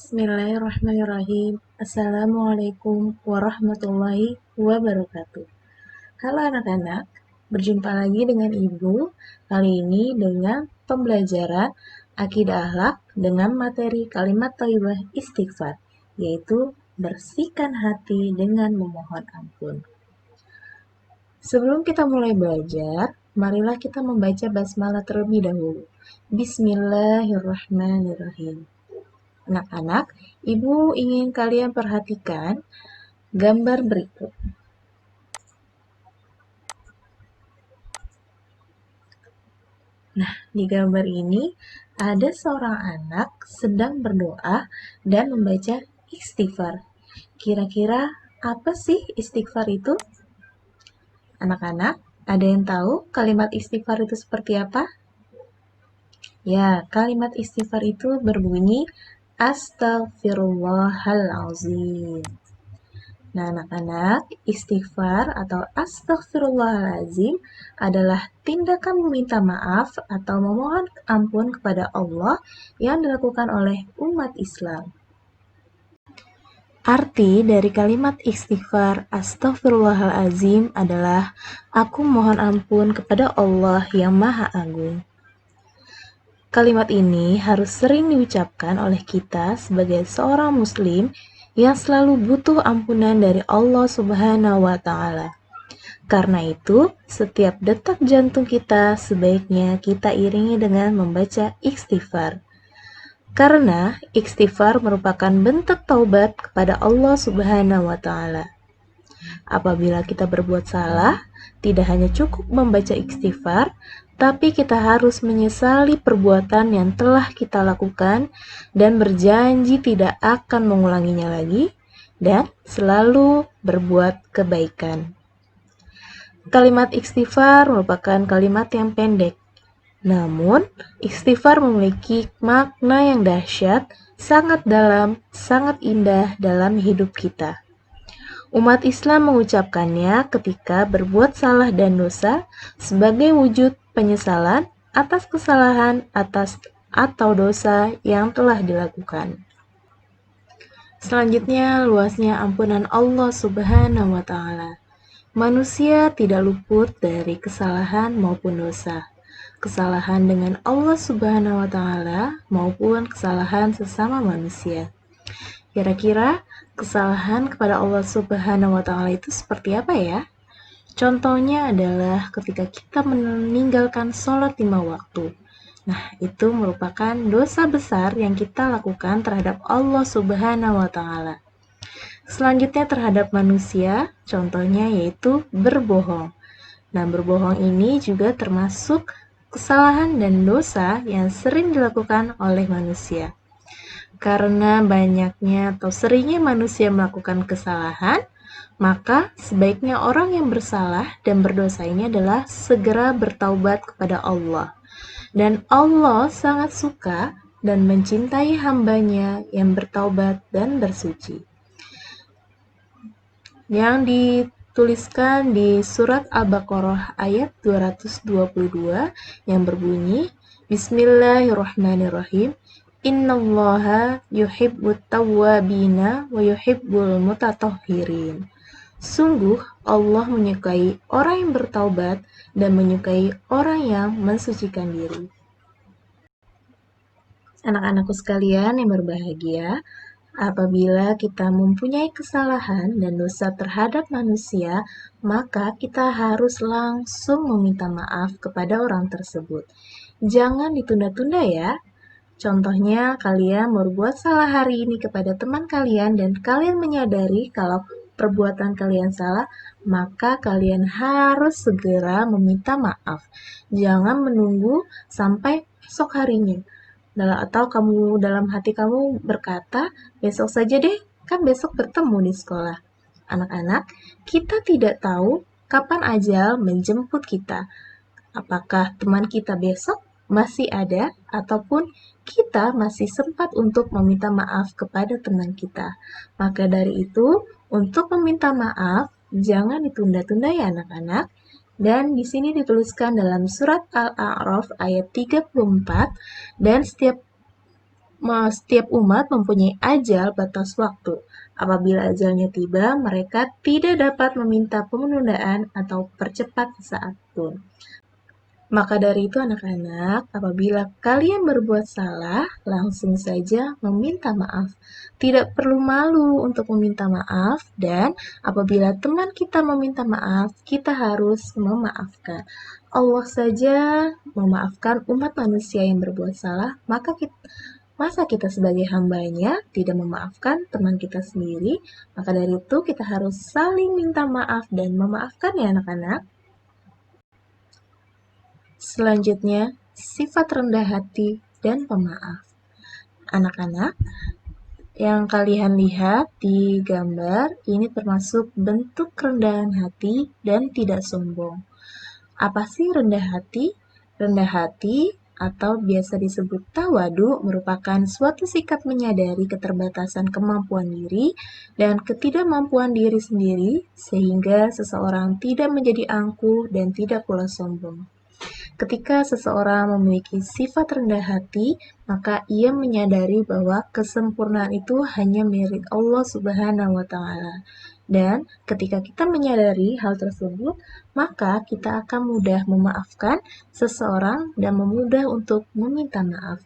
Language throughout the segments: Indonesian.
Bismillahirrahmanirrahim. Assalamualaikum warahmatullahi wabarakatuh. Halo anak-anak, berjumpa lagi dengan Ibu. Kali ini dengan pembelajaran akidah akhlak dengan materi kalimat thayyibah istighfar, yaitu bersihkan hati dengan memohon ampun. Sebelum kita mulai belajar, marilah kita membaca basmalah terlebih dahulu. Bismillahirrahmanirrahim. Anak-anak, Ibu ingin kalian perhatikan gambar berikut. Nah, di gambar ini ada seorang anak sedang berdoa dan membaca istighfar. Kira-kira apa sih istighfar itu? Anak-anak, ada yang tahu kalimat istighfar itu seperti apa? Ya, kalimat istighfar itu berbunyi Astaghfirullahalazim. Nah, anak-anak, istighfar atau astaghfirullahalazim adalah tindakan meminta maaf atau memohon ampun kepada Allah yang dilakukan oleh umat Islam. Arti dari kalimat istighfar astaghfirullahalazim adalah aku mohon ampun kepada Allah yang Maha Agung. Kalimat ini harus sering diucapkan oleh kita sebagai seorang muslim yang selalu butuh ampunan dari Allah Subhanahu wa Ta'ala. Karena itu, setiap detak jantung kita sebaiknya kita iringi dengan membaca istighfar. Karena istighfar merupakan bentuk taubat kepada Allah Subhanahu wa Ta'ala. Apabila kita berbuat salah, tidak hanya cukup membaca istighfar, tapi kita harus menyesali perbuatan yang telah kita lakukan dan berjanji tidak akan mengulanginya lagi dan selalu berbuat kebaikan. Kalimat istighfar merupakan kalimat yang pendek, namun istighfar memiliki makna yang dahsyat, sangat dalam, sangat indah dalam hidup kita. Umat Islam mengucapkannya ketika berbuat salah dan dosa sebagai wujud penyesalan atas kesalahan atau dosa yang telah dilakukan. Selanjutnya, luasnya ampunan Allah Subhanahu wa Ta'ala. Manusia tidak luput dari kesalahan maupun dosa. Kesalahan dengan Allah Subhanahu wa Ta'ala maupun kesalahan sesama manusia. Kira-kira kesalahan kepada Allah Subhanahu wa Ta'ala itu seperti apa ya? Contohnya adalah ketika kita meninggalkan sholat 5 waktu. Nah, itu merupakan dosa besar yang kita lakukan terhadap Allah Subhanahu wa Ta'ala. Selanjutnya terhadap manusia, contohnya yaitu berbohong. Nah, berbohong ini juga termasuk kesalahan dan dosa yang sering dilakukan oleh manusia. Karena banyaknya atau seringnya manusia melakukan kesalahan, maka sebaiknya orang yang bersalah dan berdosa ini adalah segera bertaubat kepada Allah. Dan Allah sangat suka dan mencintai hambanya yang bertaubat dan bersuci. Yang dituliskan di surat Al-Baqarah ayat 222 yang berbunyi, Bismillahirrahmanirrahim. Innallaha yuhibbut tawwabina wa yuhibbul mutatahhirin. Sungguh Allah menyukai orang yang bertaubat dan menyukai orang yang mensucikan diri. Anak-anakku sekalian yang berbahagia, apabila kita mempunyai kesalahan dan dosa terhadap manusia, maka kita harus langsung meminta maaf kepada orang tersebut. Jangan ditunda-tunda ya. Contohnya, kalian berbuat salah hari ini kepada teman kalian dan kalian menyadari kalau perbuatan kalian salah, maka kalian harus segera meminta maaf. Jangan menunggu sampai esok harinya. Atau kamu dalam hati kamu berkata, besok saja deh, kan besok bertemu di sekolah. Anak-anak, kita tidak tahu kapan ajal menjemput kita. Apakah teman kita besok masih ada ataupun kita masih sempat untuk meminta maaf kepada teman kita. Maka dari itu, untuk meminta maaf, jangan ditunda-tunda ya anak-anak. Dan di sini dituliskan dalam surat Al-A'raf ayat 34, dan setiap Setiap umat mempunyai ajal batas waktu. Apabila ajalnya tiba, mereka tidak dapat meminta penundaan atau percepat saat pun. Maka dari itu anak-anak, apabila kalian berbuat salah, langsung saja meminta maaf. Tidak perlu malu untuk meminta maaf, dan apabila teman kita meminta maaf, kita harus memaafkan. Allah saja memaafkan umat manusia yang berbuat salah, masa kita sebagai hambanya tidak memaafkan teman kita sendiri? Maka dari itu kita harus saling minta maaf dan memaafkan ya anak-anak. Selanjutnya, sifat rendah hati dan pemaaf. Anak-anak, yang kalian lihat di gambar ini termasuk bentuk kerendahan hati dan tidak sombong. Apa sih rendah hati? Rendah hati atau biasa disebut tawadu merupakan suatu sikap menyadari keterbatasan kemampuan diri dan ketidakmampuan diri sendiri sehingga seseorang tidak menjadi angkuh dan tidak pula sombong. Ketika seseorang memiliki sifat rendah hati, maka ia menyadari bahwa kesempurnaan itu hanya milik Allah Subhanahu wa Ta'ala. Dan ketika kita menyadari hal tersebut, maka kita akan mudah memaafkan seseorang dan mudah untuk meminta maaf.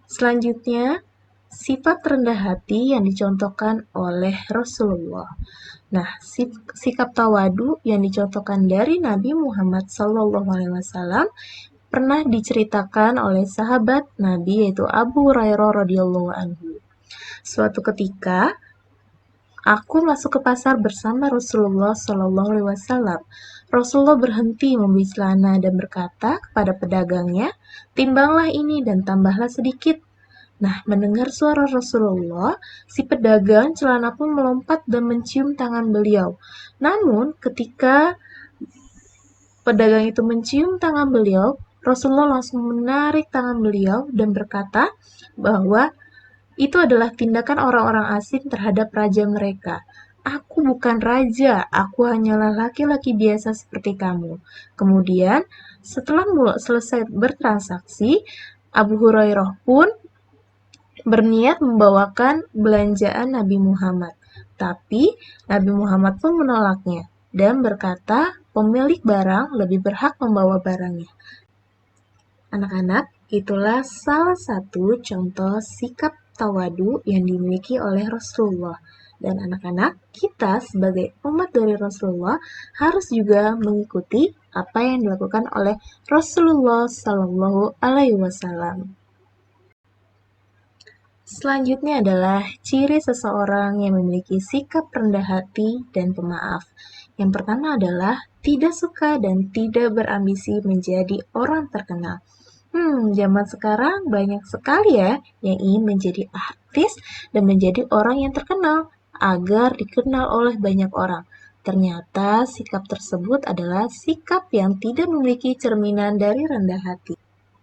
Selanjutnya, sifat rendah hati yang dicontohkan oleh Rasulullah. Nah, sikap tawadu yang dicontohkan dari Nabi Muhammad SAW pernah diceritakan oleh sahabat Nabi yaitu Abu Hurairah radhiyallahu anhu. Suatu ketika, aku masuk ke pasar bersama Rasulullah SAW. Rasulullah berhenti membeli celana dan berkata kepada pedagangnya, "Timbanglah ini dan tambahlah sedikit." Nah, mendengar suara Rasulullah, si pedagang celana pun melompat dan mencium tangan beliau. Namun, ketika pedagang itu mencium tangan beliau, Rasulullah langsung menarik tangan beliau dan berkata bahwa itu adalah tindakan orang-orang asing terhadap raja mereka. Aku bukan raja, aku hanyalah laki-laki biasa seperti kamu. Kemudian, setelah selesai bertransaksi, Abu Hurairah pun berniat membawakan belanjaan Nabi Muhammad. Tapi Nabi Muhammad pun menolaknya dan berkata pemilik barang lebih berhak membawa barangnya. Anak-anak, itulah salah satu contoh sikap tawadu yang dimiliki oleh Rasulullah. Dan anak-anak, kita sebagai umat dari Rasulullah harus juga mengikuti apa yang dilakukan oleh Rasulullah Sallallahu Alaihi Wasallam. Selanjutnya adalah ciri seseorang yang memiliki sikap rendah hati dan pemaaf. Yang pertama adalah tidak suka dan tidak berambisi menjadi orang terkenal. Zaman sekarang banyak sekali ya yang ingin menjadi artis dan menjadi orang yang terkenal agar dikenal oleh banyak orang. Ternyata sikap tersebut adalah sikap yang tidak memiliki cerminan dari rendah hati.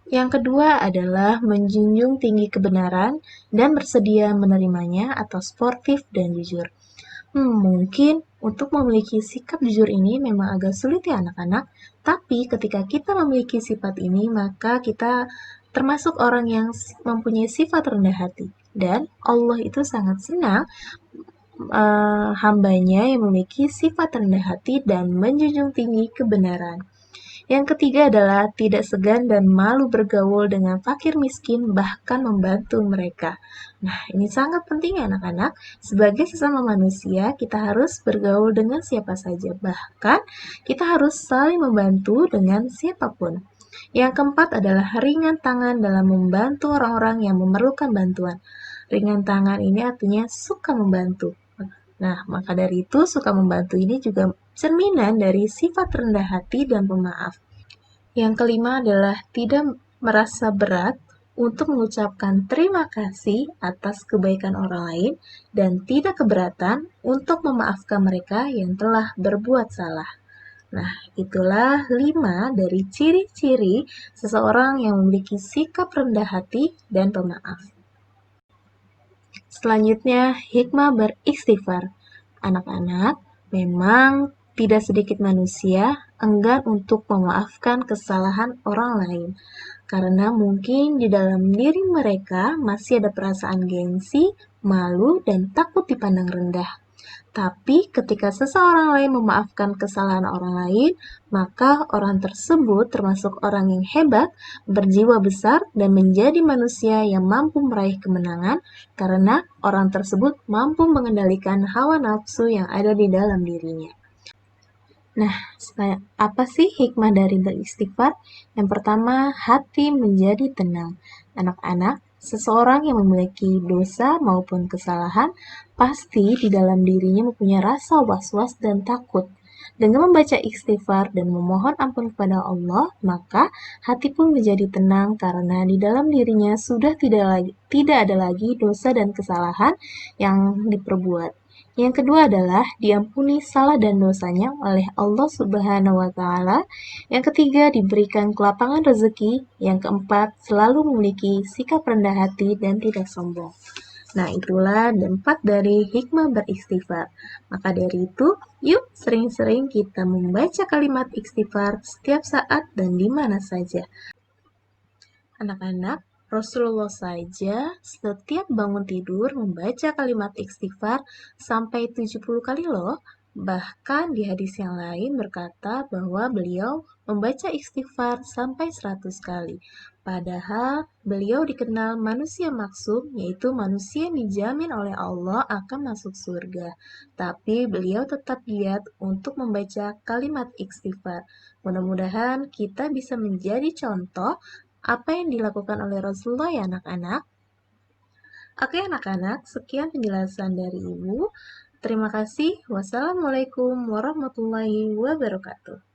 Yang kedua adalah menjunjung tinggi kebenaran dan bersedia menerimanya atau sportif dan jujur. Mungkin untuk memiliki sikap jujur ini memang agak sulit ya anak-anak, tapi ketika kita memiliki sifat ini, maka kita termasuk orang yang mempunyai sifat rendah hati. Dan Allah itu sangat senang hambanya yang memiliki sifat rendah hati dan menjunjung tinggi kebenaran. Yang ketiga adalah tidak segan dan malu bergaul dengan fakir miskin, bahkan membantu mereka. Nah, ini sangat penting ya anak-anak. Sebagai sesama manusia, kita harus bergaul dengan siapa saja. Bahkan, kita harus saling membantu dengan siapapun. Yang keempat adalah ringan tangan dalam membantu orang-orang yang memerlukan bantuan. Ringan tangan ini artinya suka membantu. Nah, maka dari itu suka membantu ini juga cerminan dari sifat rendah hati dan pemaaf. Yang kelima adalah tidak merasa berat untuk mengucapkan terima kasih atas kebaikan orang lain dan tidak keberatan untuk memaafkan mereka yang telah berbuat salah. Nah, itulah 5 dari ciri-ciri seseorang yang memiliki sikap rendah hati dan pemaaf. Selanjutnya, hikmah beristighfar. Anak-anak, memang tidak sedikit manusia enggan untuk memaafkan kesalahan orang lain. karena mungkin di dalam diri mereka masih ada perasaan gengsi, malu, dan takut dipandang rendah. Tapi ketika seseorang lain memaafkan kesalahan orang lain, maka orang tersebut termasuk orang yang hebat, berjiwa besar, dan menjadi manusia yang mampu meraih kemenangan karena orang tersebut mampu mengendalikan hawa nafsu yang ada di dalam dirinya. Nah, apa sih hikmah dari beristighfar? Yang pertama, hati menjadi tenang. Anak-anak, seseorang yang memiliki dosa maupun kesalahan pasti di dalam dirinya mempunyai rasa was-was dan takut. Dengan membaca istighfar dan memohon ampun kepada Allah, maka hati pun menjadi tenang karena di dalam dirinya sudah tidak ada lagi dosa dan kesalahan yang diperbuat. Yang kedua adalah diampuni salah dan dosanya oleh Allah Subhanahu wa Ta'ala. Yang ketiga, diberikan kelapangan rezeki. Yang keempat, selalu memiliki sikap rendah hati dan tidak sombong. Nah, itulah dampak dari hikmah beristighfar. Maka dari itu, yuk sering-sering kita membaca kalimat istighfar setiap saat dan di mana saja. Anak-anak, Rasulullah saja setiap bangun tidur membaca kalimat istighfar sampai 70 kali loh. Bahkan di hadis yang lain berkata bahwa beliau membaca istighfar sampai 100 kali. Padahal beliau dikenal manusia maksum, yaitu manusia yang dijamin oleh Allah akan masuk surga. Tapi beliau tetap giat untuk membaca kalimat istighfar. Mudah-mudahan kita bisa menjadi contoh apa yang dilakukan oleh Rasulullah ya anak-anak? Oke anak-anak, sekian penjelasan dari Ibu. Terima kasih. Wassalamualaikum warahmatullahi wabarakatuh.